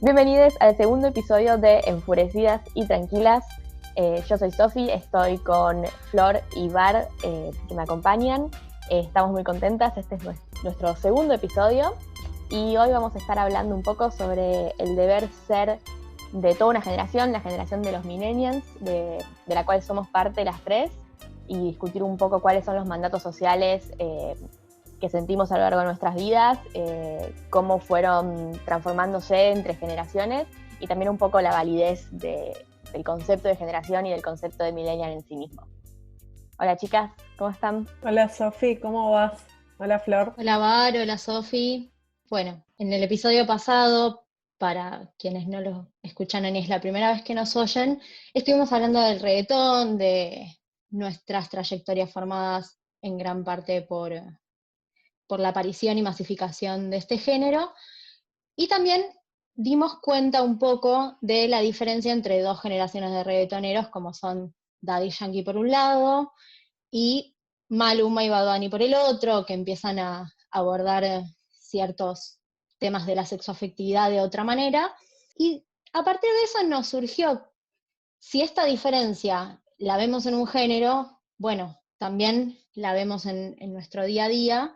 Bienvenidos al segundo episodio de Enfurecidas y Tranquilas. Yo soy Sofi, estoy con Flor y Bar que me acompañan. Estamos muy contentas, este es nuestro segundo episodio y hoy vamos a estar hablando un poco sobre el deber ser de toda una generación, la generación de los millennials, de la cual somos parte las tres, y discutir un poco cuáles son los mandatos sociales que sentimos a lo largo de nuestras vidas, cómo fueron transformándose entre generaciones y también un poco la validez del concepto de generación y del concepto de millennial en sí mismo. Hola chicas, ¿cómo están? Hola Sofi, ¿cómo vas? Hola Flor. Hola Bar, hola Sofi. Bueno, en el episodio pasado, para quienes no lo escuchan y es la primera vez que nos oyen, estuvimos hablando del reggaetón, de nuestras trayectorias formadas en gran parte por la aparición y masificación de este género, y también dimos cuenta un poco de la diferencia entre dos generaciones de reggaetoneros, como son Daddy Yankee por un lado y Maluma y Bad Bunny por el otro, que empiezan a abordar ciertos temas de la sexoafectividad de otra manera. Y a partir de eso nos surgió, si esta diferencia la vemos en un género, bueno, también la vemos en nuestro día a día,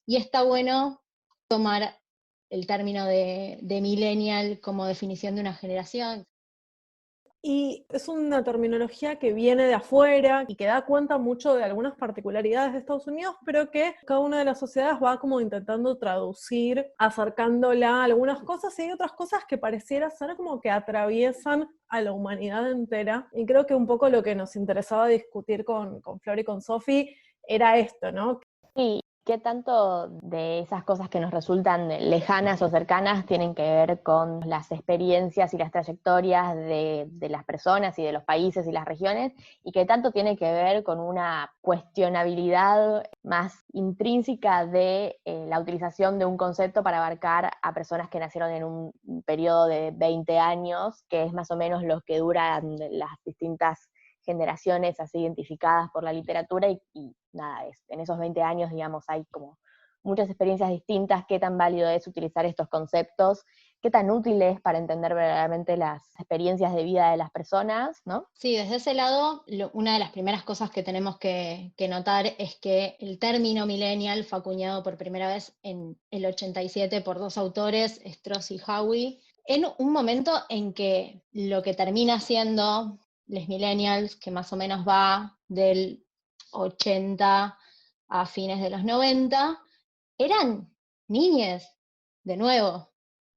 y está bueno tomar el término de millennial como definición de una generación. Y es una terminología que viene de afuera y que da cuenta mucho de algunas particularidades de Estados Unidos, pero que cada una de las sociedades va como intentando traducir, acercándola a algunas cosas, y hay otras cosas que pareciera ser como que atraviesan a la humanidad entera. Y creo que un poco lo que nos interesaba discutir con Flor y con Sofi era esto, ¿no? Sí, ¿qué tanto de esas cosas que nos resultan lejanas o cercanas tienen que ver con las experiencias y las trayectorias de las personas y de los países y las regiones? ¿Y qué tanto tiene que ver con una cuestionabilidad más intrínseca de la utilización de un concepto para abarcar a personas que nacieron en un periodo de 20 años, que es más o menos lo que duran las distintas generaciones así identificadas por la literatura, y nada, en esos 20 años, digamos, hay como muchas experiencias distintas? ¿Qué tan válido es utilizar estos conceptos? ¿Qué tan útil es para entender verdaderamente las experiencias de vida de las personas, ¿no? Sí, desde ese lado, una de las primeras cosas que tenemos que notar es que el término millennial fue acuñado por primera vez en el 87 por dos autores, Strauss y Howe, en un momento en que lo que termina siendo les millennials, que más o menos va del 80 a fines de los 90, eran niñes, de nuevo.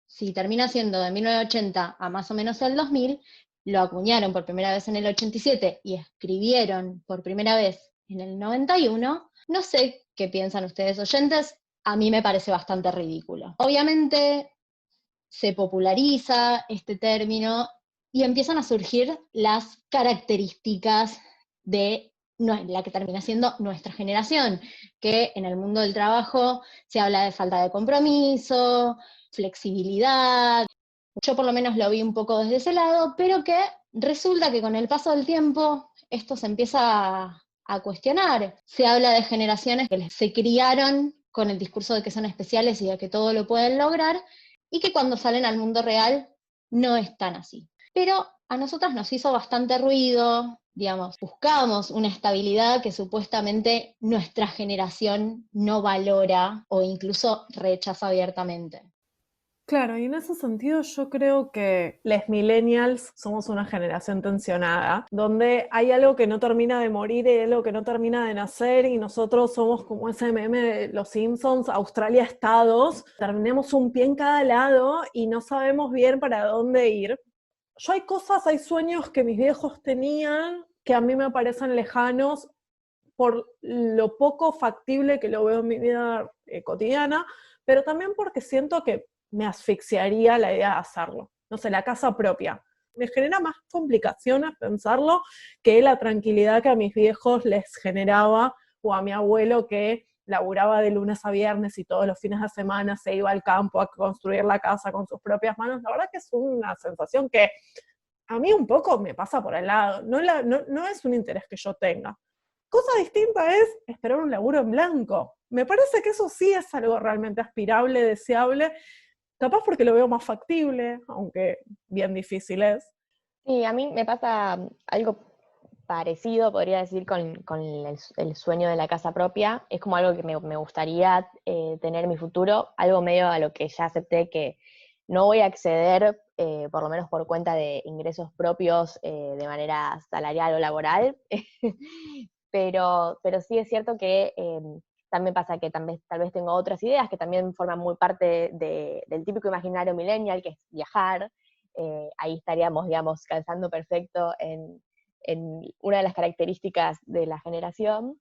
Si termina siendo de 1980 a más o menos el 2000, lo acuñaron por primera vez en el 87 y escribieron por primera vez en el 91, no sé qué piensan ustedes oyentes, a mí me parece bastante ridículo. Obviamente se populariza este término y empiezan a surgir las características de la que termina siendo nuestra generación, que en el mundo del trabajo se habla de falta de compromiso, flexibilidad. Yo por lo menos lo vi un poco desde ese lado, pero que resulta que con el paso del tiempo esto se empieza a cuestionar. Se habla de generaciones que se criaron con el discurso de que son especiales y de que todo lo pueden lograr, y que cuando salen al mundo real no es tan así. Pero a nosotras nos hizo bastante ruido, digamos, buscábamos una estabilidad que supuestamente nuestra generación no valora o incluso rechaza abiertamente. Claro, y en ese sentido yo creo que les millennials somos una generación tensionada, donde hay algo que no termina de morir y hay algo que no termina de nacer, y nosotros somos como ese meme de los Simpsons, Australia Estados, tenemos un pie en cada lado y no sabemos bien para dónde ir. Yo hay sueños que mis viejos tenían que a mí me parecen lejanos por lo poco factible que lo veo en mi vida cotidiana, pero también porque siento que me asfixiaría la idea de hacerlo. No sé, la casa propia. Me genera más complicaciones pensarlo que la tranquilidad que a mis viejos les generaba, o a mi abuelo que laburaba de lunes a viernes y todos los fines de semana se iba al campo a construir la casa con sus propias manos. La verdad que es una sensación que a mí un poco me pasa por el lado. No es un interés que yo tenga. Cosa distinta es esperar un laburo en blanco. Me parece que eso sí es algo realmente aspirable, deseable, Capaz porque lo veo más factible, aunque bien difícil es. Sí, a mí me pasa algo parecido, podría decir, con el sueño de la casa propia. Es como algo que me gustaría tener en mi futuro, algo medio a lo que ya acepté que no voy a acceder, por lo menos por cuenta de ingresos propios de manera salarial o laboral, pero sí es cierto que también pasa que tal vez tengo otras ideas que también forman muy parte del típico imaginario millennial, que es viajar. Ahí estaríamos, digamos, calzando perfecto en una de las características de la generación.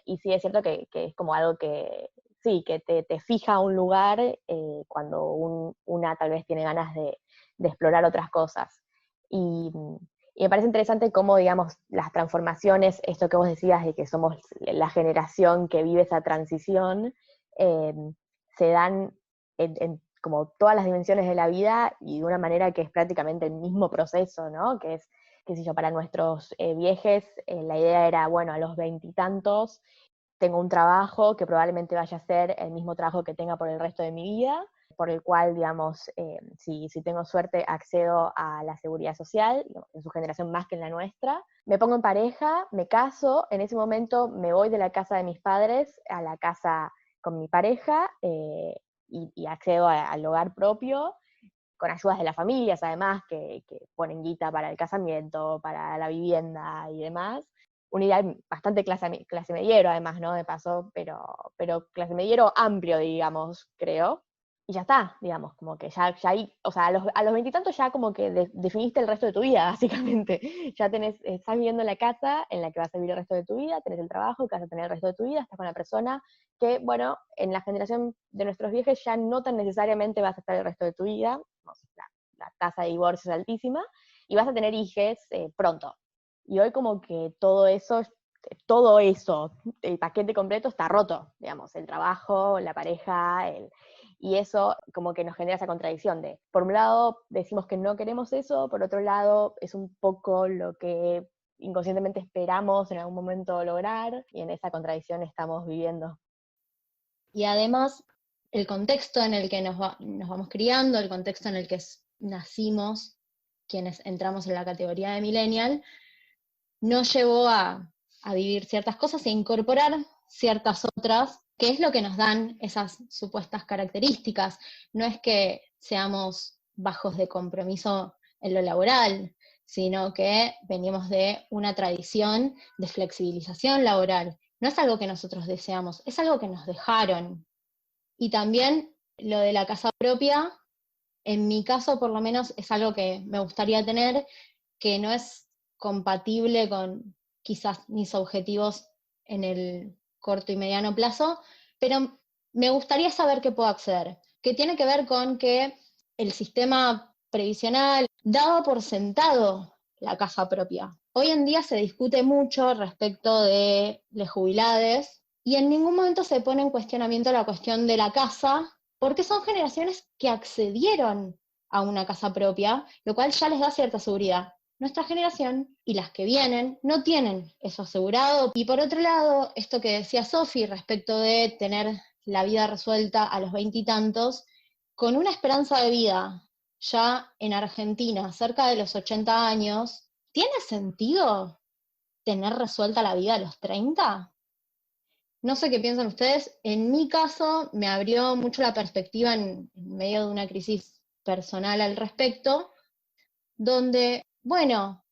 Y sí es cierto que es como algo que, sí, que te fija un lugar cuando una tal vez tiene ganas de explorar otras cosas. Y, y me parece interesante cómo, digamos, las transformaciones, esto que vos decías de que somos la generación que vive esa transición, eh, se dan en como todas las dimensiones de la vida y de una manera que es prácticamente el mismo proceso, ¿no? Que es, qué sé yo, para nuestros viejes, la idea era, bueno, a los veintitantos tengo un trabajo que probablemente vaya a ser el mismo trabajo que tenga por el resto de mi vida, por el cual, digamos, si tengo suerte, accedo a la seguridad social, digamos, en su generación más que en la nuestra. Me pongo en pareja, me caso, en ese momento me voy de la casa de mis padres a la casa con mi pareja y accedo al hogar propio, con ayudas de las familias, además, que ponen guita para el casamiento, para la vivienda y demás. Un ideal bastante clase mediero, además, ¿no? De paso, pero clase mediero amplio, digamos, creo. Y ya está, digamos, como que ya ahí, o sea, a los veintitantos ya como que definiste el resto de tu vida, básicamente. Ya estás viviendo en la casa en la que vas a vivir el resto de tu vida, tenés el trabajo que vas a tener el resto de tu vida, estás con la persona que, bueno, en la generación de nuestros viejos ya no tan necesariamente vas a estar el resto de tu vida, la tasa de divorcio es altísima, y vas a tener hijos pronto. Y hoy como que todo eso, el paquete completo está roto, digamos, el trabajo, la pareja, y eso como que nos genera esa contradicción de, por un lado, decimos que no queremos eso, por otro lado, es un poco lo que inconscientemente esperamos en algún momento lograr, y en esa contradicción estamos viviendo. Y además, el contexto en el que nos vamos criando, el contexto en el que nacimos, quienes entramos en la categoría de millennial, nos llevó a vivir ciertas cosas e incorporar ciertas otras, que es lo que nos dan esas supuestas características. No es que seamos bajos de compromiso en lo laboral, sino que venimos de una tradición de flexibilización laboral. No es algo que nosotros deseamos, es algo que nos dejaron. Y también lo de la casa propia, en mi caso por lo menos es algo que me gustaría tener, que no es compatible con quizás mis objetivos en el corto y mediano plazo, pero me gustaría saber qué puedo acceder, que tiene que ver con que el sistema previsional daba por sentado la casa propia. Hoy en día se discute mucho respecto de los jubilados y en ningún momento se pone en cuestionamiento la cuestión de la casa, porque son generaciones que accedieron a una casa propia, lo cual ya les da cierta seguridad. Nuestra generación y las que vienen no tienen eso asegurado. Y por otro lado, esto que decía Sofi respecto de tener la vida resuelta a los veintitantos, con una esperanza de vida ya en Argentina cerca de los 80 años, ¿tiene sentido tener resuelta la vida a los 30? No sé qué piensan ustedes. En mi caso, me abrió mucho la perspectiva en medio de una crisis personal al respecto, donde, bueno,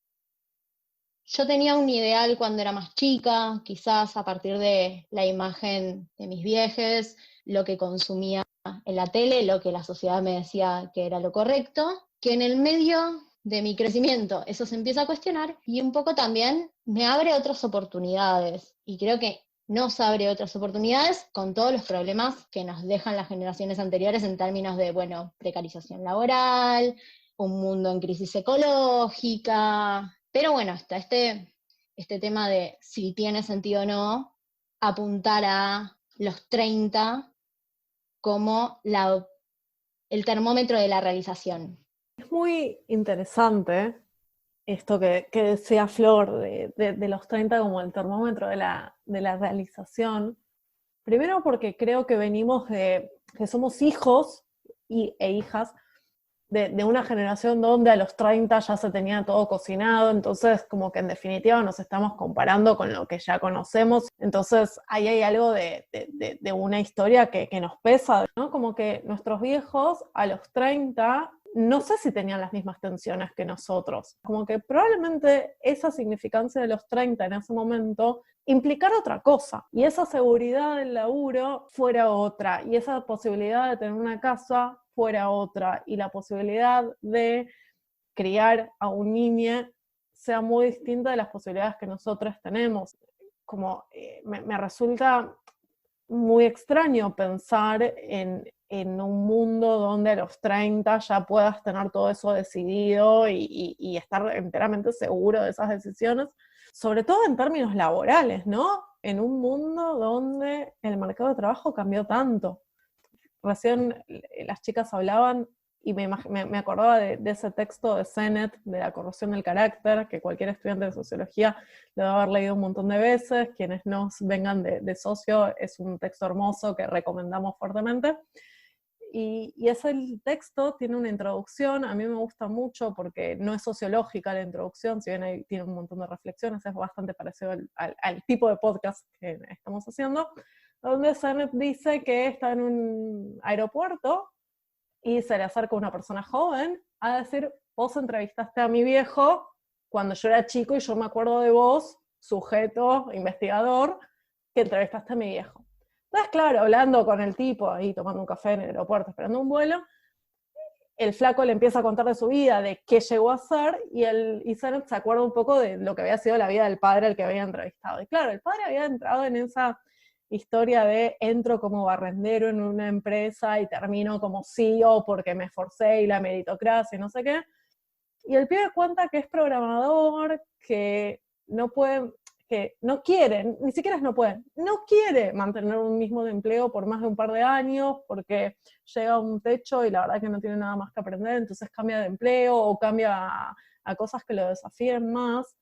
yo tenía un ideal cuando era más chica, quizás a partir de la imagen de mis viejes, lo que consumía en la tele, lo que la sociedad me decía que era lo correcto, que en el medio de mi crecimiento eso se empieza a cuestionar y un poco también me abre otras oportunidades. Y creo que nos abre otras oportunidades con todos los problemas que nos dejan las generaciones anteriores en términos de, bueno, precarización laboral, un mundo en crisis ecológica, pero bueno, está este tema de si tiene sentido o no apuntar a los 30 como el termómetro de la realización. Es muy interesante esto que decía Flor de los 30 como el termómetro de la realización. Primero porque creo que venimos que somos hijos e hijas de una generación donde a los 30 ya se tenía todo cocinado, entonces como que en definitiva nos estamos comparando con lo que ya conocemos, entonces ahí hay algo de una historia que nos pesa, ¿no? Como que nuestros viejos a los 30 no sé si tenían las mismas tensiones que nosotros, como que probablemente esa significancia de los 30 en ese momento implicar otra cosa, y esa seguridad del laburo fuera otra, y esa posibilidad de tener una casa fuera otra, y la posibilidad de criar a un niño sea muy distinta de las posibilidades que nosotros tenemos. Como me resulta muy extraño pensar en un mundo donde a los 30 ya puedas tener todo eso decidido y estar enteramente seguro de esas decisiones, sobre todo en términos laborales, ¿no? En un mundo donde el mercado de trabajo cambió tanto. Recién las chicas hablaban y me acordaba de ese texto de Sennett, de la corrosión del carácter, que cualquier estudiante de sociología lo debe haber leído un montón de veces. Quienes no vengan de socio, es un texto hermoso que recomendamos fuertemente. Y ese texto tiene una introducción, a mí me gusta mucho porque no es sociológica la introducción, si bien tiene un montón de reflexiones, es bastante parecido al tipo de podcast que estamos haciendo, donde Sennett dice que está en un aeropuerto y se le acerca una persona joven a decir, vos entrevistaste a mi viejo cuando yo era chico y yo me acuerdo de vos, sujeto, investigador, que entrevistaste a mi viejo. Entonces, claro, hablando con el tipo ahí, tomando un café en el aeropuerto, esperando un vuelo, el flaco le empieza a contar de su vida, de qué llegó a ser, y Sennett se acuerda un poco de lo que había sido la vida del padre al que había entrevistado. Y claro, el padre había entrado en esa historia de entro como barrendero en una empresa y termino como CEO porque me esforcé y la meritocracia y no sé qué. Y el pibe cuenta que es programador, que no puede, que no quiere, ni siquiera es no puede, no quiere mantener un mismo empleo por más de un par de años porque llega a un techo y la verdad que no tiene nada más que aprender, entonces cambia de empleo o cambia a cosas que lo desafíen más.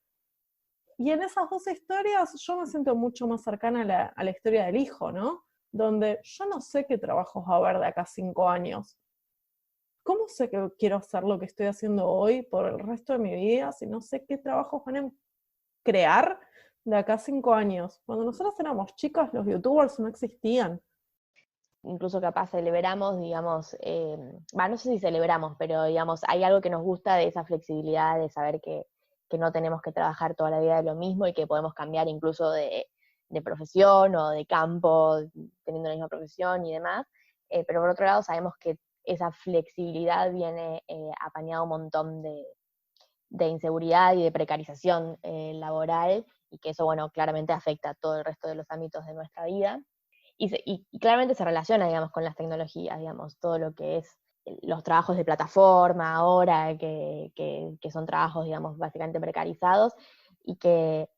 Y en esas dos historias yo me siento mucho más cercana a la historia del hijo, ¿no? Donde yo no sé qué trabajos va a haber de acá a 5 años. ¿Cómo sé que quiero hacer lo que estoy haciendo hoy por el resto de mi vida si no sé qué trabajos van a crear de acá a 5 años? Cuando nosotros éramos chicas, los youtubers no existían. Incluso capaz celebramos, digamos, no sé si celebramos, pero digamos, hay algo que nos gusta de esa flexibilidad, de saber que no tenemos que trabajar toda la vida de lo mismo y que podemos cambiar incluso de profesión o de campo, teniendo la misma profesión y demás. Pero por otro lado sabemos que esa flexibilidad viene apañado un montón de inseguridad y de precarización laboral, y que eso, bueno, claramente afecta a todo el resto de los ámbitos de nuestra vida. Y claramente se relaciona, digamos, con las tecnologías, digamos, todo lo que es los trabajos de plataforma ahora, que son trabajos, digamos, básicamente precarizados, y que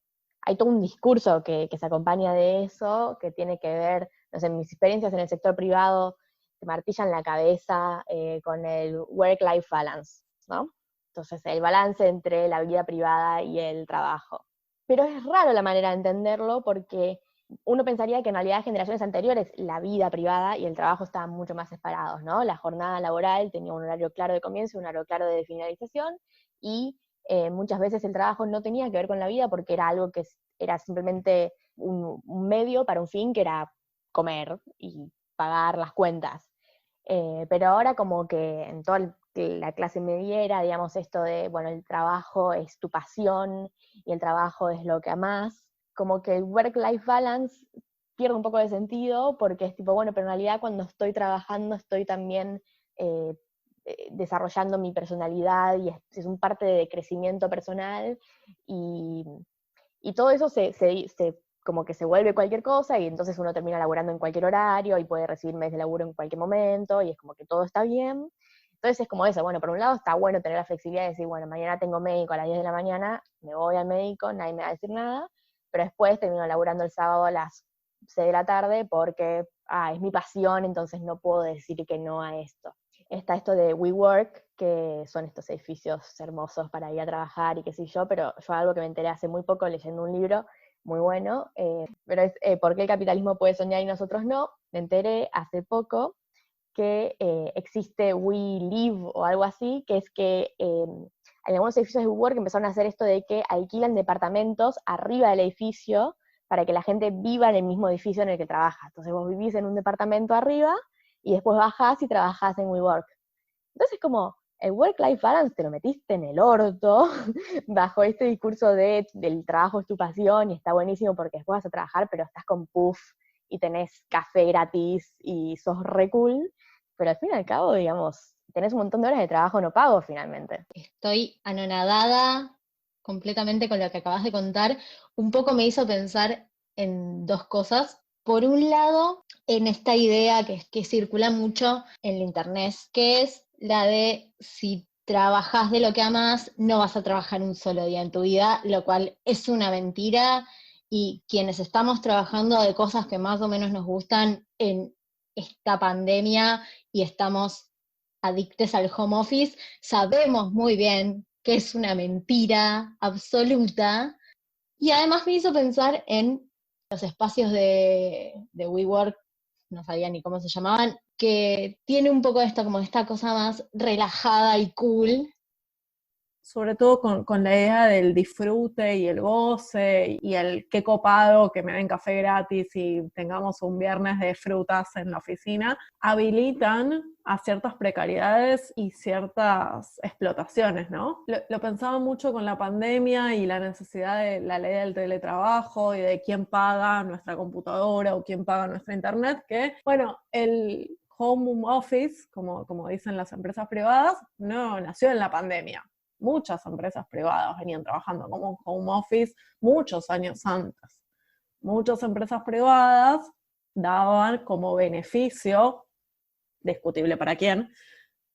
hay todo un discurso que se acompaña de eso, que tiene que ver, no sé, mis experiencias en el sector privado te martillan la cabeza con el work-life balance, ¿no? Entonces, el balance entre la vida privada y el trabajo. Pero es raro la manera de entenderlo porque uno pensaría que en realidad en generaciones anteriores la vida privada y el trabajo estaban mucho más separados, ¿no? La jornada laboral tenía un horario claro de comienzo y un horario claro de finalización, y muchas veces el trabajo no tenía que ver con la vida porque era algo que era simplemente un medio para un fin, que era comer y pagar las cuentas. Pero ahora como que en toda la clase mediera, digamos, esto de, bueno, el trabajo es tu pasión y el trabajo es lo que amás, como que el work-life balance pierde un poco de sentido porque es tipo, bueno, pero en realidad cuando estoy trabajando estoy también desarrollando mi personalidad y es un parte de crecimiento personal, y, y todo eso como que se vuelve cualquier cosa, y entonces uno termina laburando en cualquier horario y puede recibir mes de laburo en cualquier momento, y es como que todo está bien. Entonces es como eso, bueno, por un lado está bueno tener la flexibilidad de decir, bueno, mañana tengo médico a las 10 de la mañana, me voy al médico, nadie me va a decir nada, pero después termino laburando el sábado a las 6 de la tarde porque es mi pasión, entonces no puedo decir que no a esto. Está esto de WeWork, que son estos edificios hermosos para ir a trabajar y qué sé yo, pero yo algo que me enteré hace muy poco leyendo un libro muy bueno, pero es ¿por qué el capitalismo puede soñar y nosotros no? Me enteré hace poco que existe WeLive o algo así, que es que en algunos edificios de WeWork empezaron a hacer esto de que alquilan departamentos arriba del edificio para que la gente viva en el mismo edificio en el que trabaja. Entonces vos vivís en un departamento arriba y después bajás y trabajás en WeWork. Entonces como el work-life balance te lo metiste en el orto bajo este discurso del trabajo es tu pasión y está buenísimo porque después vas a trabajar, pero estás con puff y tenés café gratis y sos re cool, pero al fin y al cabo, digamos, tenés un montón de horas de trabajo no pago finalmente. Estoy anonadada completamente con lo que acabas de contar. Un poco me hizo pensar en dos cosas. Por un lado, en esta idea que circula mucho en la internet, que es la de si trabajas de lo que amas, no vas a trabajar un solo día en tu vida, lo cual es una mentira, y quienes estamos trabajando de cosas que más o menos nos gustan en esta pandemia y estamos adictos al home office, sabemos muy bien que es una mentira absoluta. Y además me hizo pensar en los espacios de WeWork, no sabía ni cómo se llamaban, que tiene un poco esto, como esta cosa más relajada y cool. Sobre todo con la idea del disfrute y el goce y el qué copado que me den café gratis y tengamos un viernes de frutas en la oficina, habilitan a ciertas precariedades y ciertas explotaciones, ¿no? Lo pensaba mucho con la pandemia y la necesidad de la ley del teletrabajo y de quién paga nuestra computadora o quién paga nuestra internet, que, bueno, el home office, como dicen las empresas privadas, no nació en la pandemia. Muchas empresas privadas venían trabajando como home office muchos años antes. Muchas empresas privadas daban como beneficio, discutible para quién,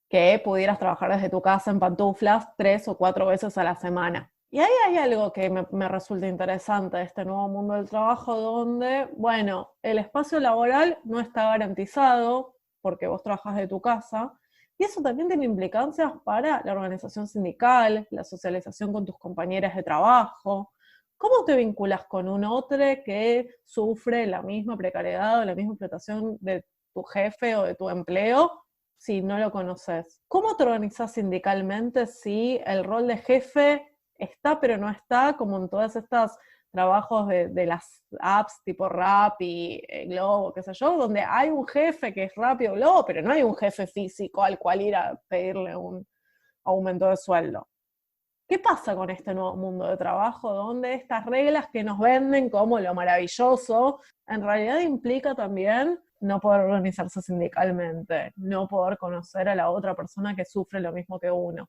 que pudieras trabajar desde tu casa en pantuflas 3 o 4 veces a la semana. Y ahí hay algo que me resulta interesante de este nuevo mundo del trabajo, donde, bueno, el espacio laboral no está garantizado porque vos trabajás de tu casa, y eso también tiene implicancias para la organización sindical, la socialización con tus compañeras de trabajo. ¿Cómo te vinculas con un otro que sufre la misma precariedad o la misma explotación de tu jefe o de tu empleo si no lo conoces? ¿Cómo te organizás sindicalmente si el rol de jefe está pero no está, como en todas estas trabajos de las apps tipo Rappi, Globo, qué sé yo, donde hay un jefe que es Rappi o Globo, pero no hay un jefe físico al cual ir a pedirle un aumento de sueldo? ¿Qué pasa con este nuevo mundo de trabajo donde estas reglas que nos venden como lo maravilloso, en realidad implica también no poder organizarse sindicalmente, no poder conocer a la otra persona que sufre lo mismo que uno?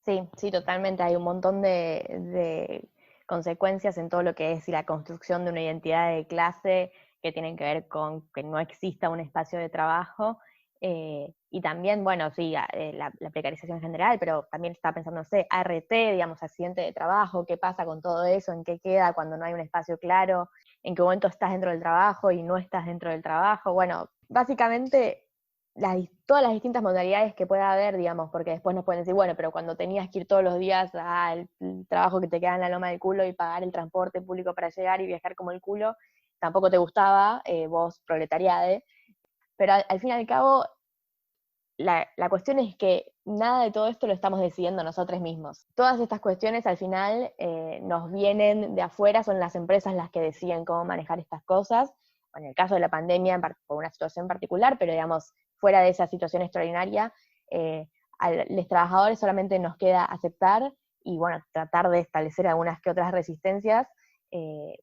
Sí, totalmente. Hay un montón de consecuencias en todo lo que es la construcción de una identidad de clase que tienen que ver con que no exista un espacio de trabajo. Y también, bueno, sí, la precarización en general, pero también está pensando, no sé, ART, digamos, accidente de trabajo, qué pasa con todo eso, en qué queda cuando no hay un espacio claro, en qué momento estás dentro del trabajo y no estás dentro del trabajo. Bueno, básicamente todas las distintas modalidades que pueda haber, digamos, porque después nos pueden decir, bueno, pero cuando tenías que ir todos los días al trabajo que te queda en la loma del culo y pagar el transporte público para llegar y viajar como el culo, tampoco te gustaba, vos proletariade, pero al fin y al cabo, la cuestión es que nada de todo esto lo estamos decidiendo nosotros mismos. Todas estas cuestiones al final nos vienen de afuera, son las empresas las que deciden cómo manejar estas cosas, en el caso de la pandemia por una situación particular, pero digamos, fuera de esa situación extraordinaria, a los trabajadores solamente nos queda aceptar y bueno, tratar de establecer algunas que otras resistencias,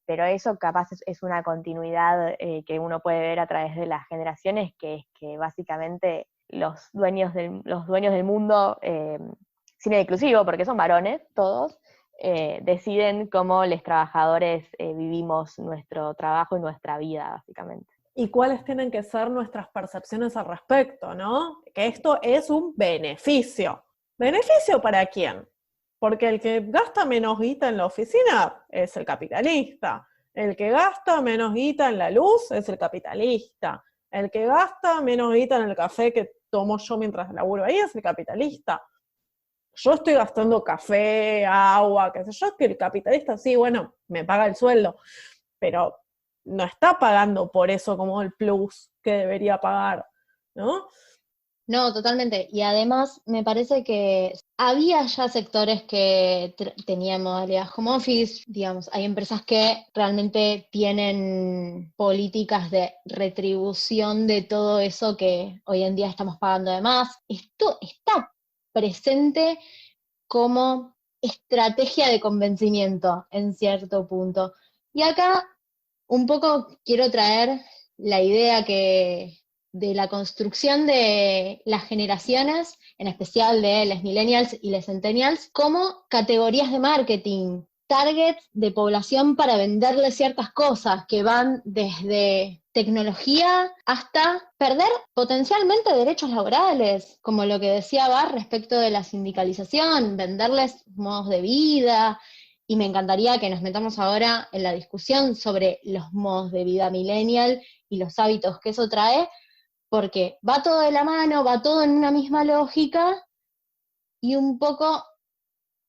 pero eso capaz es una continuidad que uno puede ver a través de las generaciones, que es que básicamente los dueños del mundo, sin el inclusivo, porque son varones todos, deciden cómo los trabajadores vivimos nuestro trabajo y nuestra vida, básicamente. Y cuáles tienen que ser nuestras percepciones al respecto, ¿no? Que esto es un beneficio. ¿Beneficio para quién? Porque el que gasta menos guita en la oficina es el capitalista. El que gasta menos guita en la luz es el capitalista. El que gasta menos guita en el café que tomo yo mientras laburo ahí es el capitalista. Yo estoy gastando café, agua, qué sé yo, que el capitalista sí, bueno, me paga el sueldo, pero no está pagando por eso como el plus que debería pagar, ¿no? No, totalmente. Y además me parece que había ya sectores que tenían modalidad home office, digamos, hay empresas que realmente tienen políticas de retribución de todo eso que hoy en día estamos pagando de más. Esto está presente como estrategia de convencimiento en cierto punto. Y acá un poco quiero traer la idea de la construcción de las generaciones, en especial de los millennials y los centennials, como categorías de marketing, targets de población para venderles ciertas cosas que van desde tecnología hasta perder potencialmente derechos laborales, como lo que decía Bar respecto de la sindicalización, venderles modos de vida, y me encantaría que nos metamos ahora en la discusión sobre los modos de vida millennial y los hábitos que eso trae, porque va todo de la mano, va todo en una misma lógica, y un poco,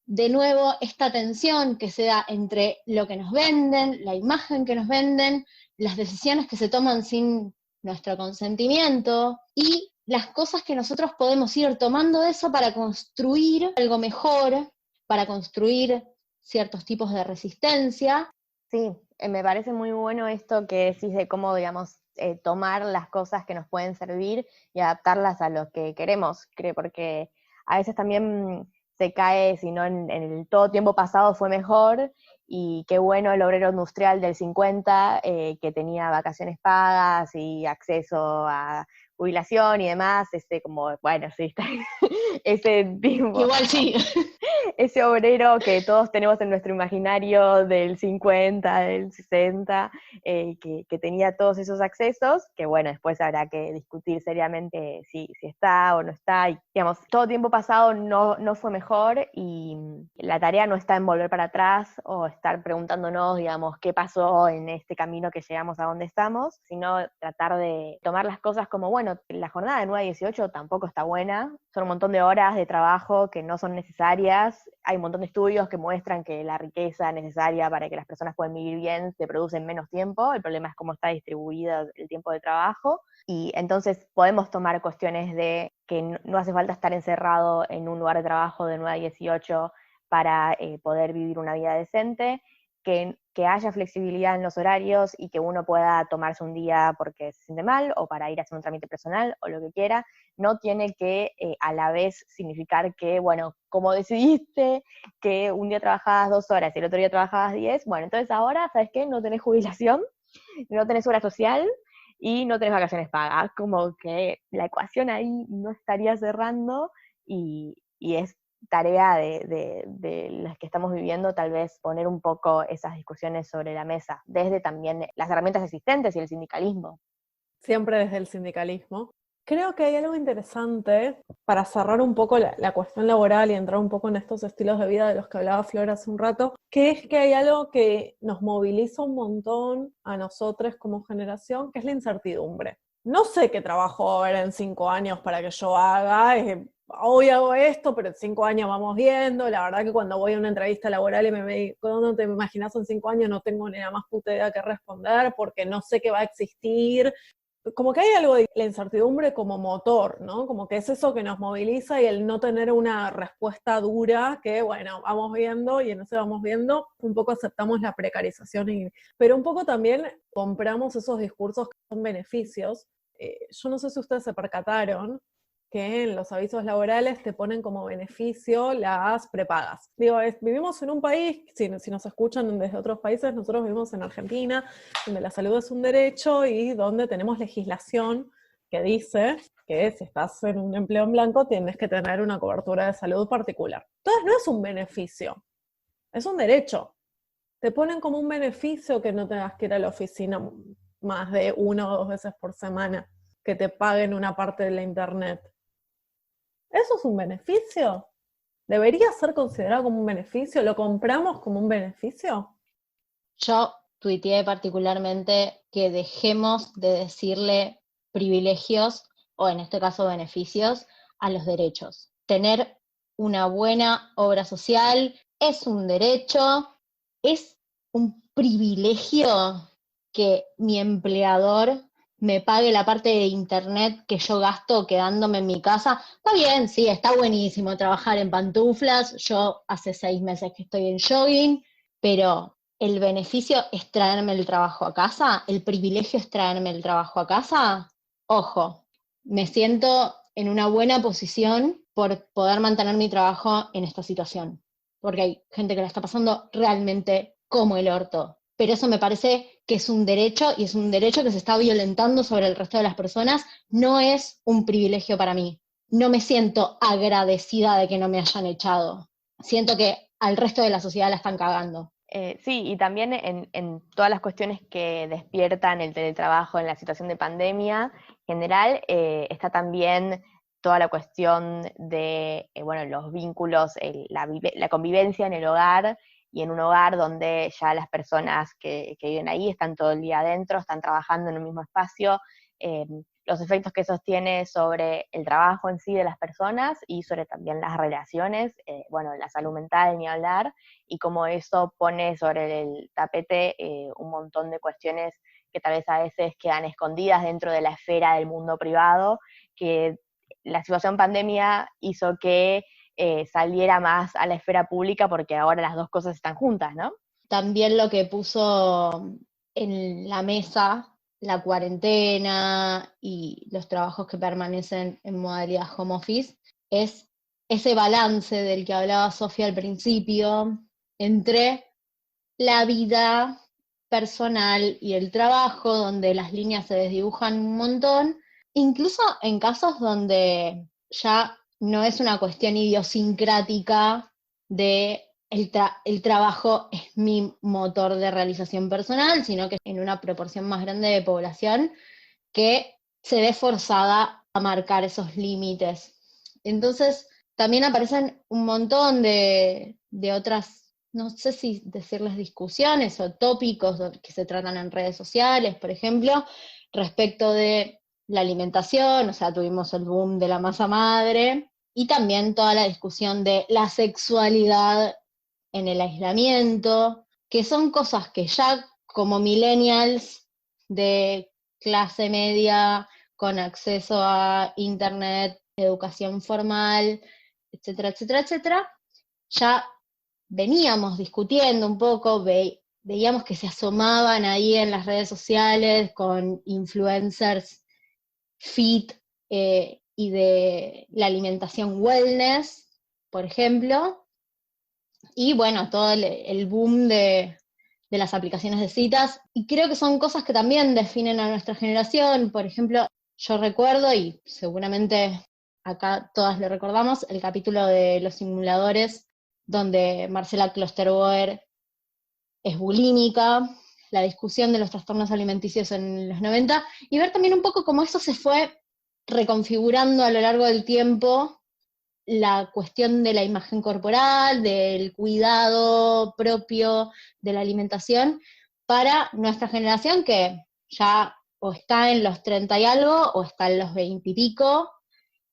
de nuevo, esta tensión que se da entre lo que nos venden, la imagen que nos venden, las decisiones que se toman sin nuestro consentimiento, y las cosas que nosotros podemos ir tomando de eso para construir algo mejor, para construir ciertos tipos de resistencia. Sí, me parece muy bueno esto que decís de cómo, digamos, tomar las cosas que nos pueden servir y adaptarlas a lo que queremos, creo, porque a veces también se cae, si no en el todo tiempo pasado fue mejor, y qué bueno el obrero industrial del 50, que tenía vacaciones pagas y acceso a jubilación y demás, como, bueno, sí, está, ese tipo, Igual sí. ese obrero que todos tenemos en nuestro imaginario del 50, del 60, que tenía todos esos accesos, que bueno, después habrá que discutir seriamente si está o no está, y digamos, todo tiempo pasado no fue mejor, y la tarea no está en volver para atrás o estar preguntándonos, digamos, qué pasó en este camino que llegamos a donde estamos, sino tratar de tomar las cosas como, bueno, la jornada de 9 a 18 tampoco está buena, son un montón de horas de trabajo que no son necesarias, hay un montón de estudios que muestran que la riqueza necesaria para que las personas puedan vivir bien se produce en menos tiempo, el problema es cómo está distribuido el tiempo de trabajo, y entonces podemos tomar cuestiones de que no hace falta estar encerrado en un lugar de trabajo de 9 a 18 para poder vivir una vida decente, que haya flexibilidad en los horarios y que uno pueda tomarse un día porque se siente mal o para ir a hacer un trámite personal o lo que quiera, no tiene que a la vez significar que, bueno, como decidiste que un día trabajabas 2 horas y el otro día trabajabas 10, bueno, entonces ahora, ¿sabes qué? No tenés jubilación, no tenés obra social y no tenés vacaciones pagas, como que la ecuación ahí no estaría cerrando, y es tarea de las que estamos viviendo tal vez poner un poco esas discusiones sobre la mesa, desde también las herramientas existentes y el sindicalismo. Siempre desde el sindicalismo. Creo que hay algo interesante para cerrar un poco la cuestión laboral y entrar un poco en estos estilos de vida de los que hablaba Flor hace un rato, que es que hay algo que nos moviliza un montón a nosotros como generación, que es la incertidumbre. No sé qué trabajo va a haber en 5 años para que yo haga, hoy hago esto, pero en 5 años vamos viendo. La verdad que cuando voy a una entrevista laboral y ¿cuándo te imaginas en 5 años? No tengo ni la más puta idea que responder porque no sé qué va a existir. Como que hay algo de la incertidumbre como motor, ¿no? Como que es eso que nos moviliza, y el no tener una respuesta dura que, bueno, vamos viendo, y en ese vamos viendo, un poco aceptamos la precarización, pero un poco también compramos esos discursos que son beneficios. Yo no sé si ustedes se percataron que en los avisos laborales te ponen como beneficio las prepagas. Digo, vivimos en un país, si nos escuchan desde otros países, nosotros vivimos en Argentina, donde la salud es un derecho y donde tenemos legislación que dice que si estás en un empleo en blanco tienes que tener una cobertura de salud particular. Entonces no es un beneficio, es un derecho. Te ponen como un beneficio que no tengas que ir a la oficina más de 1 o 2 veces por semana, que te paguen una parte de la internet. ¿Eso es un beneficio? ¿Debería ser considerado como un beneficio? ¿Lo compramos como un beneficio? Yo tuiteé particularmente que dejemos de decirle privilegios, o en este caso beneficios, a los derechos. Tener una buena obra social es un derecho, es un privilegio que mi empleador me pague la parte de internet que yo gasto quedándome en mi casa. Está bien, sí, está buenísimo trabajar en pantuflas. Yo hace 6 meses que estoy en jogging, pero el beneficio es traerme el trabajo a casa, el privilegio es traerme el trabajo a casa. Ojo, me siento en una buena posición por poder mantener mi trabajo en esta situación, porque hay gente que la está pasando realmente como el orto. Pero eso me parece que es un derecho, y es un derecho que se está violentando sobre el resto de las personas, no es un privilegio para mí. No me siento agradecida de que no me hayan echado. Siento que al resto de la sociedad la están cagando. Sí, y también en todas las cuestiones que despiertan el teletrabajo en la situación de pandemia en general, está también toda la cuestión de bueno, los vínculos, la convivencia en el hogar y en un hogar donde ya las personas que viven ahí están todo el día adentro, están trabajando en un mismo espacio, los efectos que eso tiene sobre el trabajo en sí de las personas y sobre también las relaciones, bueno, la salud mental ni hablar, y cómo eso pone sobre el tapete un montón de cuestiones que tal vez a veces quedan escondidas dentro de la esfera del mundo privado, que la situación pandemia hizo que saliera más a la esfera pública porque ahora las dos cosas están juntas, ¿no? También lo que puso en la mesa la cuarentena y los trabajos que permanecen en modalidad home office es ese balance del que hablaba Sofía al principio entre la vida personal y el trabajo, donde las líneas se desdibujan un montón, incluso en casos donde ya no es una cuestión idiosincrática de el trabajo es mi motor de realización personal, sino que en una proporción más grande de población que se ve forzada a marcar esos límites. Entonces, también aparecen un montón de otras, no sé si decirles discusiones o tópicos que se tratan en redes sociales, por ejemplo, respecto de la alimentación, o sea, tuvimos el boom de la masa madre, y también toda la discusión de la sexualidad en el aislamiento, que son cosas que ya como millennials de clase media, con acceso a internet, educación formal, etcétera, etcétera, etcétera, ya veníamos discutiendo un poco, veíamos que se asomaban ahí en las redes sociales con influencers fit y de la alimentación wellness, por ejemplo, y bueno, todo el boom de las aplicaciones de citas, y creo que son cosas que también definen a nuestra generación. Por ejemplo, yo recuerdo, y seguramente acá todas lo recordamos, el capítulo de los simuladores, donde Marcela Klosterboer es bulímica, la discusión de los trastornos alimenticios en los 90, y ver también un poco cómo eso se fue reconfigurando a lo largo del tiempo, la cuestión de la imagen corporal, del cuidado propio de la alimentación, para nuestra generación que ya o está en los 30 y algo, o está en los 20 y pico,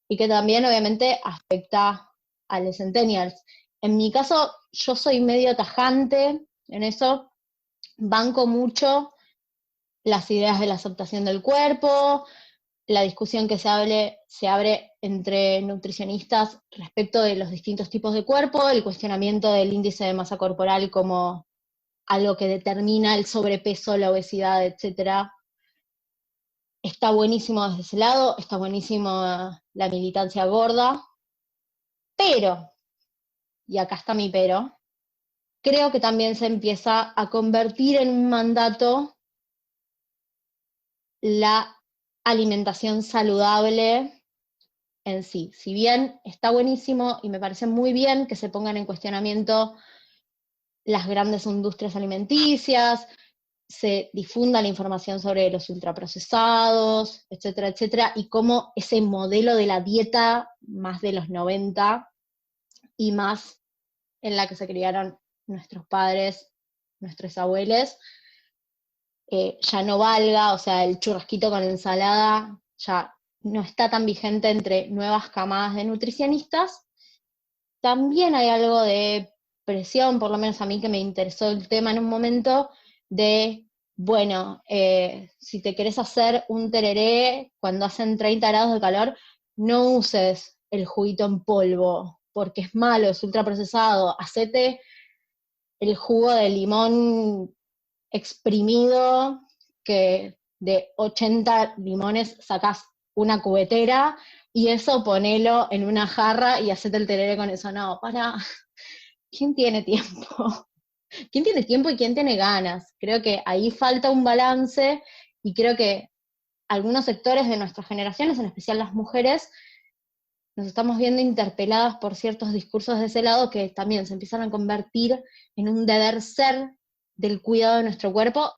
y que también obviamente afecta a los centennials. En mi caso, yo soy medio tajante en eso, banco mucho las ideas de la aceptación del cuerpo, la discusión que se abre entre nutricionistas respecto de los distintos tipos de cuerpo, el cuestionamiento del índice de masa corporal como algo que determina el sobrepeso, la obesidad, etc. Está buenísimo desde ese lado, está buenísimo la militancia gorda, pero, y acá está mi pero, creo que también se empieza a convertir en un mandato la alimentación saludable en sí. Si bien está buenísimo y me parece muy bien que se pongan en cuestionamiento las grandes industrias alimenticias, se difunda la información sobre los ultraprocesados, etcétera, etcétera, y cómo ese modelo de la dieta más de los 90 y más en la que se criaron nuestros padres, nuestros abuelos, ya no valga, o sea, el churrasquito con ensalada ya no está tan vigente entre nuevas camadas de nutricionistas. También hay algo de presión, por lo menos a mí que me interesó el tema en un momento, de bueno, si te querés hacer un tereré cuando hacen 30 grados de calor, no uses el juguito en polvo, porque es malo, es ultraprocesado. Hacete el jugo de limón exprimido, que de 80 limones sacás una cubetera, y eso ponelo en una jarra y hacete el tereré con eso. No, ¿quién tiene tiempo? ¿Quién tiene tiempo y quién tiene ganas? Creo que ahí falta un balance, y creo que algunos sectores de nuestras generaciones, en especial las mujeres, nos estamos viendo interpeladas por ciertos discursos de ese lado que también se empiezan a convertir en un deber ser del cuidado de nuestro cuerpo.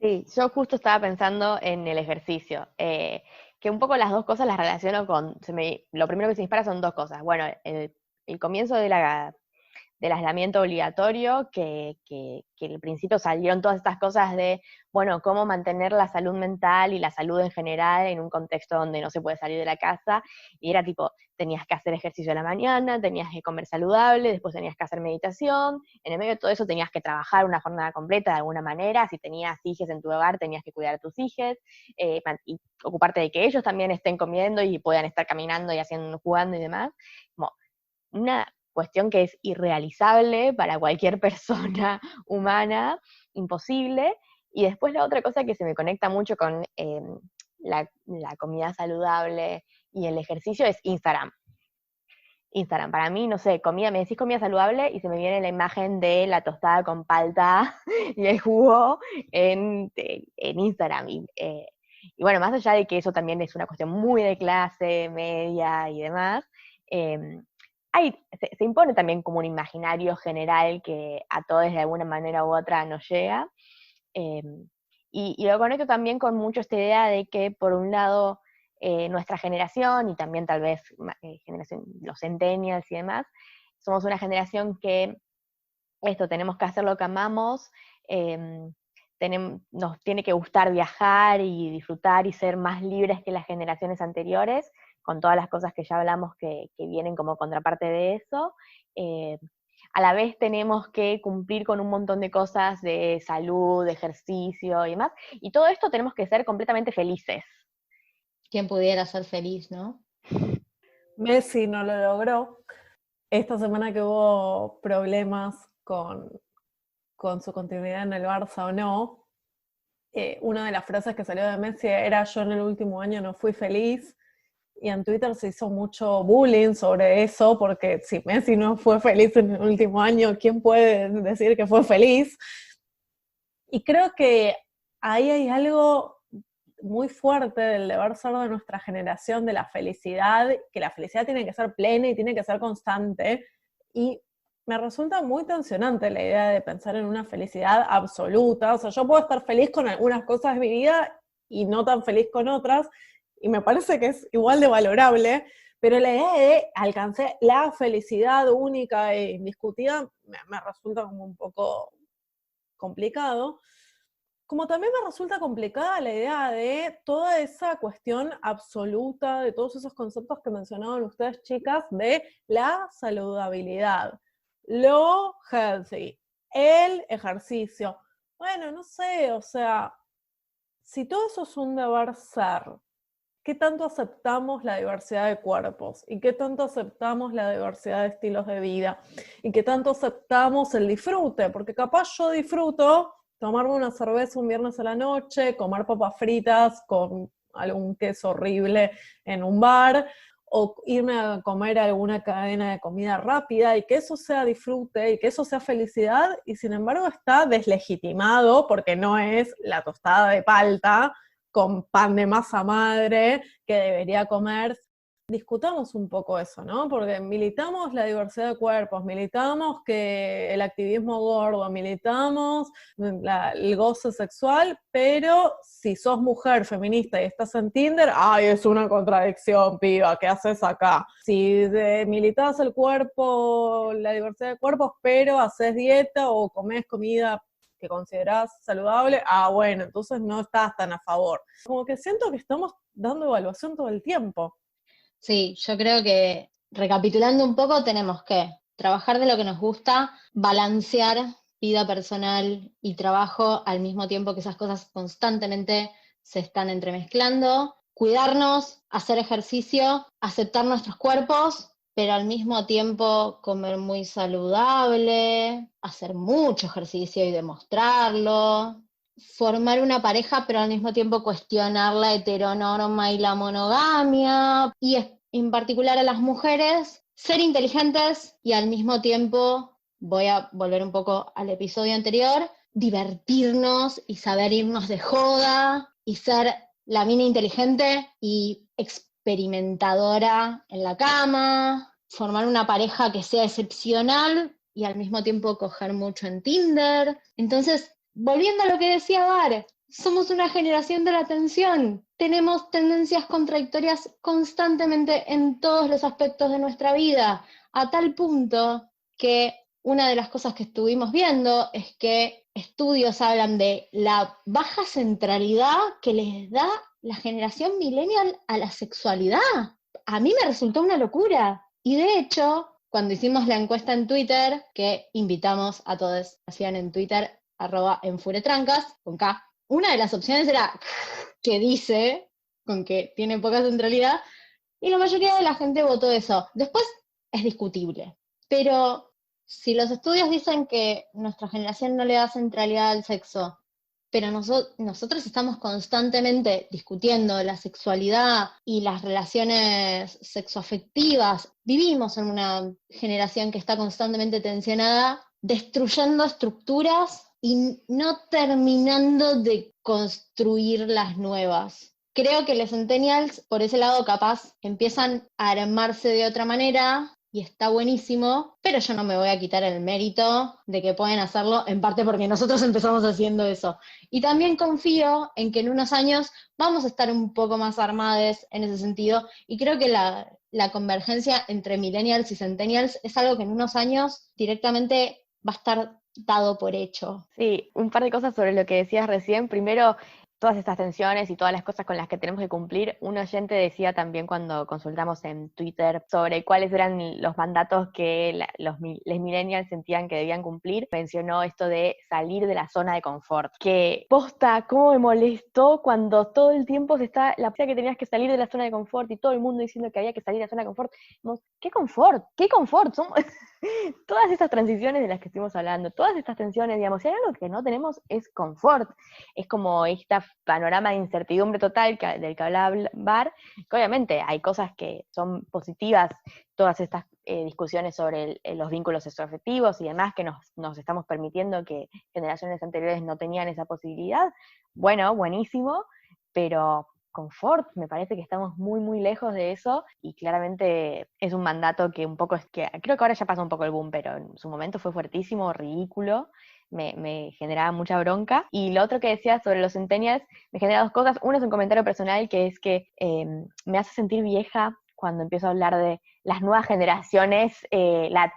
Sí, yo justo estaba pensando en el ejercicio, que un poco las dos cosas las relaciono con, lo primero que se me dispara son dos cosas. Bueno, el comienzo del aislamiento obligatorio, que al principio salieron todas estas cosas de, bueno, cómo mantener la salud mental y la salud en general en un contexto donde no se puede salir de la casa, y era tipo, tenías que hacer ejercicio a la mañana, tenías que comer saludable, después tenías que hacer meditación, en el medio de todo eso tenías que trabajar una jornada completa de alguna manera, si tenías hijos en tu hogar tenías que cuidar a tus hijos, y ocuparte de que ellos también estén comiendo y puedan estar caminando y haciendo, jugando y demás, como una cuestión que es irrealizable para cualquier persona humana, imposible. Y después la otra cosa que se me conecta mucho con la comida saludable y el ejercicio es Instagram. Instagram, para mí, no sé, me decís comida saludable y se me viene la imagen de la tostada con palta y el jugo en Instagram. Y bueno, más allá de que eso también es una cuestión muy de clase media y demás, se impone también como un imaginario general que a todos de alguna manera u otra nos llega. Y lo conecto también con mucho esta idea de que, por un lado, nuestra generación, y también tal vez los centennials y demás, somos una generación que tenemos que hacer lo que amamos, nos tiene que gustar viajar y disfrutar y ser más libres que las generaciones anteriores, con todas las cosas que ya hablamos que vienen como contraparte de eso. A la vez tenemos que cumplir con un montón de cosas de salud, de ejercicio y demás, y todo esto tenemos que ser completamente felices. ¿Quién pudiera ser feliz, no? Messi no lo logró. Esta semana que hubo problemas con su continuidad en el Barça o no, una de las frases que salió de Messi era: yo en el último año no fui feliz, y en Twitter se hizo mucho bullying sobre eso, porque si Messi no fue feliz en el último año, ¿quién puede decir que fue feliz? Y creo que ahí hay algo muy fuerte del deber ser de nuestra generación, de la felicidad, que la felicidad tiene que ser plena y tiene que ser constante, y me resulta muy tensionante la idea de pensar en una felicidad absoluta. O sea, yo puedo estar feliz con algunas cosas de mi vida y no tan feliz con otras, y me parece que es igual de valorable, pero la idea de alcanzar la felicidad única e indiscutida me resulta como un poco complicado. Como también me resulta complicada la idea de toda esa cuestión absoluta, de todos esos conceptos que mencionaban ustedes, chicas, de la saludabilidad, lo healthy, el ejercicio. Bueno, no sé, o sea, si todo eso es un deber ser, ¿qué tanto aceptamos la diversidad de cuerpos? ¿Y qué tanto aceptamos la diversidad de estilos de vida? ¿Y qué tanto aceptamos el disfrute? Porque capaz yo disfruto tomarme una cerveza un viernes a la noche, comer papas fritas con algún queso horrible en un bar, o irme a comer a alguna cadena de comida rápida, y que eso sea disfrute y que eso sea felicidad, y sin embargo está deslegitimado porque no es la tostada de palta con pan de masa madre que debería comer. Discutamos un poco eso, ¿no? Porque militamos la diversidad de cuerpos, militamos que el activismo gordo, militamos el goce sexual, pero si sos mujer feminista y estás en Tinder, ¡ay, es una contradicción, piba! ¿Qué haces acá? Si militás el cuerpo, la diversidad de cuerpos, pero haces dieta o comés comida que considerás saludable, bueno, entonces no estás tan a favor. Como que siento que estamos dando evaluación todo el tiempo. Sí, yo creo que, recapitulando un poco, tenemos que trabajar de lo que nos gusta, balancear vida personal y trabajo, al mismo tiempo que esas cosas constantemente se están entremezclando. Cuidarnos, hacer ejercicio, aceptar nuestros cuerpos, pero al mismo tiempo comer muy saludable, hacer mucho ejercicio y demostrarlo, formar una pareja, pero al mismo tiempo cuestionar la heteronorma y la monogamia, y en particular a las mujeres, ser inteligentes y al mismo tiempo, voy a volver un poco al episodio anterior, divertirnos y saber irnos de joda y ser la mina inteligente y experimentadora en la cama, formar una pareja que sea excepcional y al mismo tiempo coger mucho en Tinder. Entonces, volviendo a lo que decía Bar, somos una generación de la atención. Tenemos tendencias contradictorias constantemente en todos los aspectos de nuestra vida, a tal punto que una de las cosas que estuvimos viendo es que estudios hablan de la baja centralidad que les da la generación millennial a la sexualidad. A mí me resultó una locura. Y de hecho, cuando hicimos la encuesta en Twitter, que invitamos a todos, hacían en Twitter, @enfuretrancas, con K, una de las opciones era que dice, con que tiene poca centralidad, y la mayoría de la gente votó eso. Después es discutible, pero si los estudios dicen que nuestra generación no le da centralidad al sexo, pero nosotros estamos constantemente discutiendo la sexualidad y las relaciones sexoafectivas, vivimos en una generación que está constantemente tensionada, destruyendo estructuras y no terminando de construir las nuevas. Creo que los centennials, por ese lado, capaz empiezan a armarse de otra manera y está buenísimo, pero yo no me voy a quitar el mérito de que pueden hacerlo, en parte porque nosotros empezamos haciendo eso. Y también confío en que en unos años vamos a estar un poco más armados en ese sentido, y creo que la convergencia entre millennials y centennials es algo que en unos años directamente va a estar dado por hecho. Sí, un par de cosas sobre lo que decías recién. Primero, todas estas tensiones y todas las cosas con las que tenemos que cumplir. Un oyente decía también cuando consultamos en Twitter sobre cuáles eran los mandatos que los millennials sentían que debían cumplir. Mencionó esto de salir de la zona de confort. Que posta, cómo me molestó cuando todo el tiempo se está la que tenías que salir de la zona de confort y todo el mundo diciendo que había que salir de la zona de confort. ¿Qué confort? ¿Qué confort? Todas estas transiciones de las que estuvimos hablando, todas estas tensiones, digamos, si hay algo que no tenemos es confort. Es como este panorama de incertidumbre total del que hablaba Bar, que obviamente hay cosas que son positivas, todas estas discusiones sobre los vínculos sexoafectivos y demás que nos estamos permitiendo que generaciones anteriores no tenían esa posibilidad. Bueno, buenísimo, pero confort, me parece que estamos muy, muy lejos de eso, y claramente es un mandato que un poco creo que ahora ya pasa un poco el boom, pero en su momento fue fuertísimo, ridículo, me generaba mucha bronca. Y lo otro que decía sobre los centennials me genera dos cosas. Uno es un comentario personal, que es que me hace sentir vieja cuando empiezo a hablar de las nuevas generaciones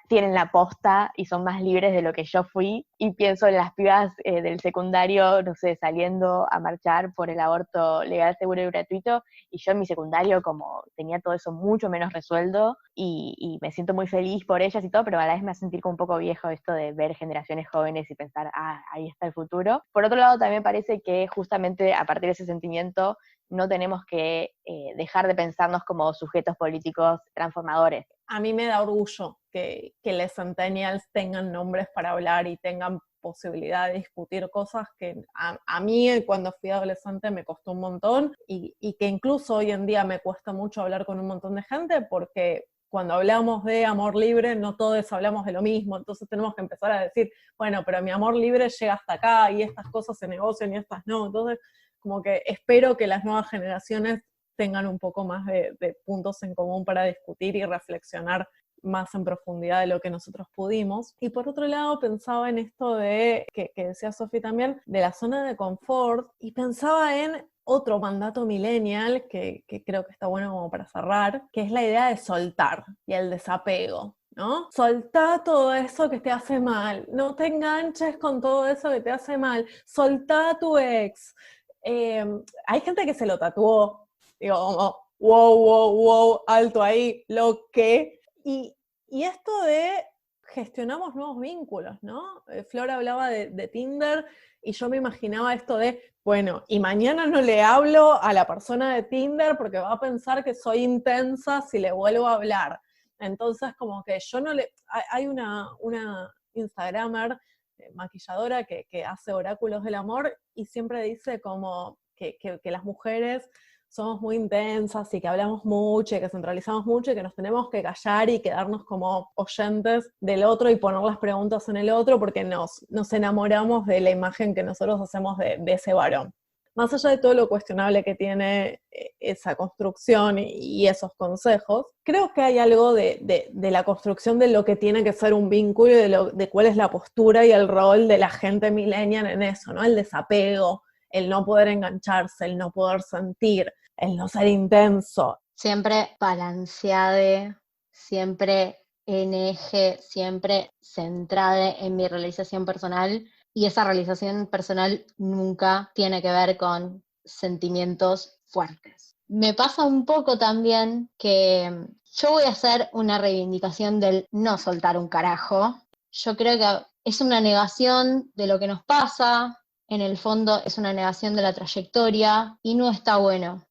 tienen la posta y son más libres de lo que yo fui, y pienso en las pibas del secundario, no sé, saliendo a marchar por el aborto legal, seguro y gratuito, y yo en mi secundario como tenía todo eso mucho menos resuelto, y me siento muy feliz por ellas y todo, pero a la vez me hace sentir como un poco viejo esto de ver generaciones jóvenes y pensar, ahí está el futuro. Por otro lado, también parece que justamente a partir de ese sentimiento no tenemos que dejar de pensarnos como sujetos políticos transformadores. A mí me da orgullo que los centennials tengan nombres para hablar y tengan posibilidad de discutir cosas que a mí cuando fui adolescente me costó un montón, y que incluso hoy en día me cuesta mucho hablar con un montón de gente, porque cuando hablamos de amor libre no todos hablamos de lo mismo, entonces tenemos que empezar a decir, bueno, pero mi amor libre llega hasta acá y estas cosas se negocian y estas no. Entonces como que espero que las nuevas generaciones tengan un poco más de puntos en común para discutir y reflexionar más en profundidad de lo que nosotros pudimos. Y por otro lado pensaba en esto de, que decía Sofi también, de la zona de confort, y pensaba en otro mandato millennial que creo que está bueno como para cerrar, que es la idea de soltar y el desapego, ¿no? Soltá todo eso que te hace mal, no te enganches con todo eso que te hace mal, soltá a tu ex. Hay gente que se lo tatuó, digo, como, wow, alto ahí, lo que. Y esto de gestionamos nuevos vínculos, ¿no? Flor hablaba de Tinder y yo me imaginaba esto de, bueno, y mañana no le hablo a la persona de Tinder porque va a pensar que soy intensa si le vuelvo a hablar. Entonces, como que yo no le... Hay una Instagramer, maquilladora, que hace oráculos del amor y siempre dice como que las mujeres somos muy intensas y que hablamos mucho y que centralizamos mucho y que nos tenemos que callar y quedarnos como oyentes del otro y poner las preguntas en el otro porque nos enamoramos de la imagen que nosotros hacemos de ese varón. Más allá de todo lo cuestionable que tiene esa construcción y esos consejos, creo que hay algo de la construcción de lo que tiene que ser un vínculo y de cuál es la postura y el rol de la gente millennial en eso, ¿no? El desapego, el no poder engancharse, el no poder sentir, el no ser intenso. Siempre balanceade, siempre en eje, siempre centrada en mi realización personal, y esa realización personal nunca tiene que ver con sentimientos fuertes. Me pasa un poco también que yo voy a hacer una reivindicación del no soltar un carajo. Yo creo que es una negación de lo que nos pasa, en el fondo es una negación de la trayectoria y no está bueno.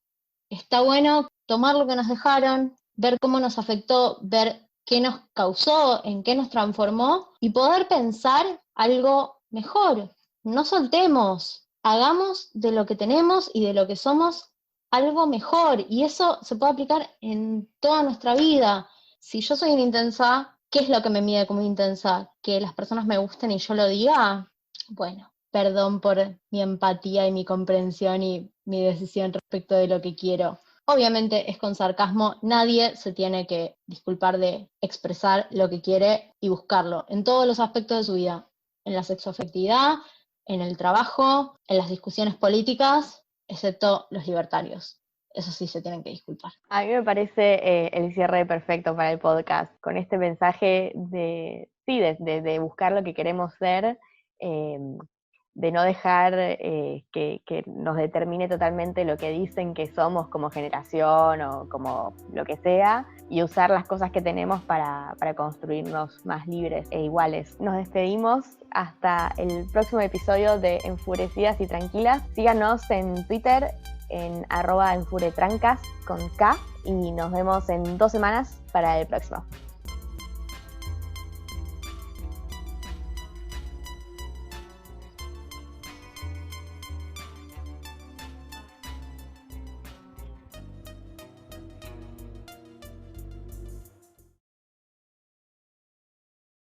Está bueno tomar lo que nos dejaron, ver cómo nos afectó, ver qué nos causó, en qué nos transformó y poder pensar algo mejor. No soltemos, hagamos de lo que tenemos y de lo que somos algo mejor, y eso se puede aplicar en toda nuestra vida. Si yo soy una intensa, ¿qué es lo que me mide como intensa? ¿Que las personas me gusten y yo lo diga? Bueno, perdón por mi empatía y mi comprensión y mi decisión respecto de lo que quiero. Obviamente es con sarcasmo, nadie se tiene que disculpar de expresar lo que quiere y buscarlo en todos los aspectos de su vida, en la sexoafectividad, en el trabajo, en las discusiones políticas, excepto los libertarios. Eso sí se tienen que disculpar. A mí me parece el cierre perfecto para el podcast, con este mensaje de buscar lo que queremos ser, de no dejar que nos determine totalmente lo que dicen que somos como generación o como lo que sea, y usar las cosas que tenemos para construirnos más libres e iguales. Nos despedimos hasta el próximo episodio de Enfurecidas y Tranquilas. Síganos en Twitter en @enfuretrancas con K y nos vemos en 2 semanas para el próximo.